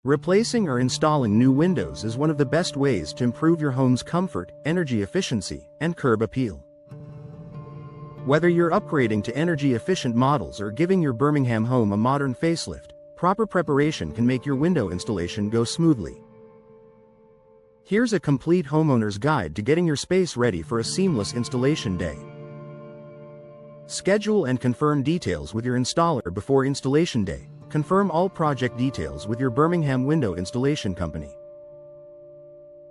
Replacing or installing new windows is one of the best ways to improve your home's comfort, energy efficiency, and curb appeal. Whether you're upgrading to energy-efficient models or giving your Birmingham home a modern facelift, proper preparation can make your window installation go smoothly. Here's a complete homeowner's guide to getting your space ready for a seamless installation day. Schedule and confirm details with your installer before installation day. Confirm all project details with your Birmingham window installation company.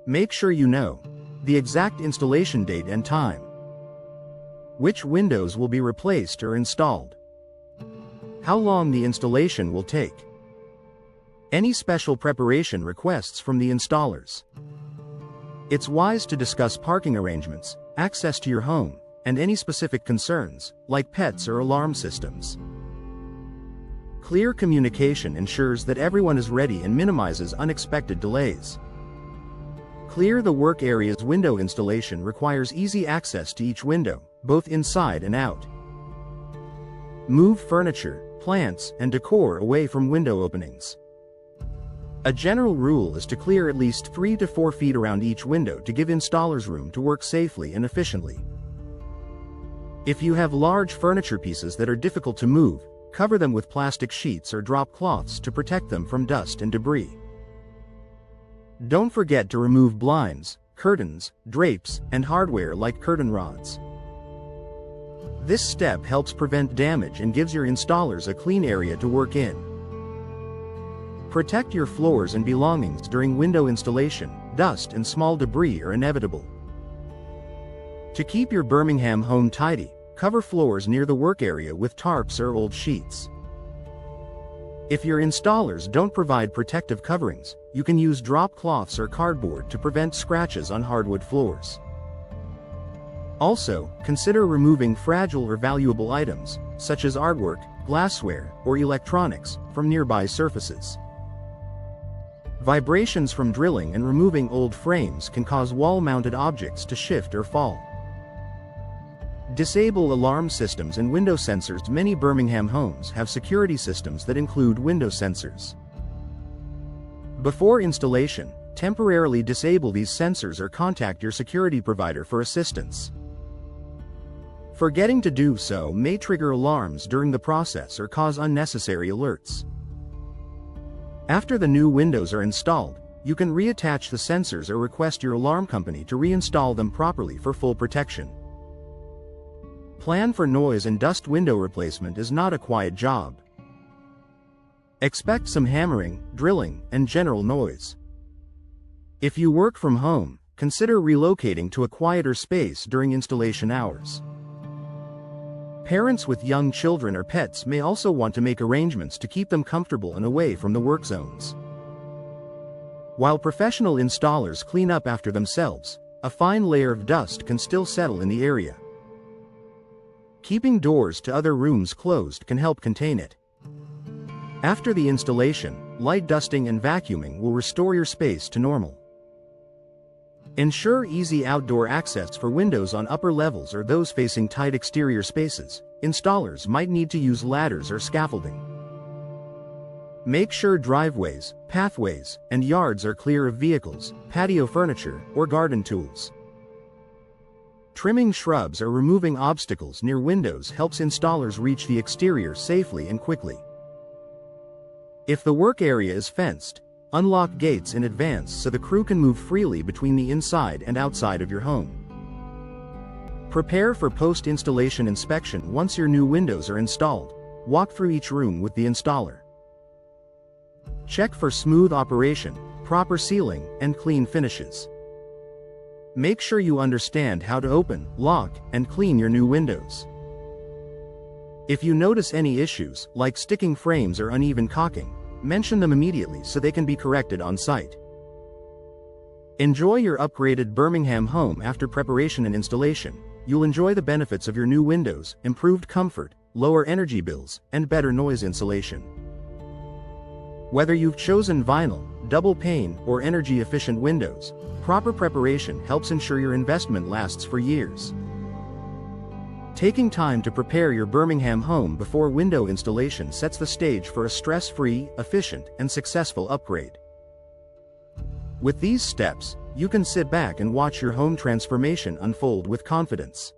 Make sure you know the exact installation date and time, which windows will be replaced or installed, how long the installation will take, any special preparation requests from the installers. It's wise to discuss parking arrangements, access to your home, and any specific concerns, like pets or alarm systems. Clear communication ensures that everyone is ready and minimizes unexpected delays. Clear the work area's window installation requires easy access to each window, both inside and out. Move furniture, plants, and decor away from window openings. A general rule is to clear at least 3 to 4 feet around each window to give installers room to work safely and efficiently. If you have large furniture pieces that are difficult to move, cover them with plastic sheets or drop cloths to protect them from dust and debris. Don't forget to remove blinds, curtains, drapes, and hardware like curtain rods. This step helps prevent damage and gives your installers a clean area to work in. Protect your floors and belongings during window installation. Dust and small debris are inevitable. To keep your Birmingham home tidy, cover floors near the work area with tarps or old sheets. If your installers don't provide protective coverings, you can use drop cloths or cardboard to prevent scratches on hardwood floors. Also, consider removing fragile or valuable items, such as artwork, glassware, or electronics, from nearby surfaces. Vibrations from drilling and removing old frames can cause wall-mounted objects to shift or fall. Disable alarm systems and window sensors. Many Birmingham homes have security systems that include window sensors. Before installation, temporarily disable these sensors or contact your security provider for assistance. Forgetting to do so may trigger alarms during the process or cause unnecessary alerts. After the new windows are installed, you can reattach the sensors or request your alarm company to reinstall them properly for full protection. Plan for noise and dust. Window replacement is not a quiet job. Expect some hammering, drilling, and general noise. If you work from home, consider relocating to a quieter space during installation hours. Parents with young children or pets may also want to make arrangements to keep them comfortable and away from the work zones. While professional installers clean up after themselves, a fine layer of dust can still settle in the area. Keeping doors to other rooms closed can help contain it. After the installation, light dusting and vacuuming will restore your space to normal. Ensure easy outdoor access for windows on upper levels or those facing tight exterior spaces. Installers might need to use ladders or scaffolding. Make sure driveways, pathways, and yards are clear of vehicles, patio furniture, or garden tools. Trimming shrubs or removing obstacles near windows helps installers reach the exterior safely and quickly. If the work area is fenced, unlock gates in advance so the crew can move freely between the inside and outside of your home. Prepare for post-installation inspection. Once your new windows are installed, walk through each room with the installer. Check for smooth operation, proper sealing, and clean finishes. Make sure you understand how to open, lock, and clean your new windows. If you notice any issues, like sticking frames or uneven caulking, mention them immediately so they can be corrected on site. Enjoy your upgraded Birmingham home. After preparation and installation, you'll enjoy the benefits of your new windows, improved comfort, lower energy bills, and better noise insulation. Whether you've chosen vinyl, double pane, or energy-efficient windows, proper preparation helps ensure your investment lasts for years. Taking time to prepare your Birmingham home before window installation sets the stage for a stress-free, efficient, and successful upgrade. With these steps, you can sit back and watch your home transformation unfold with confidence.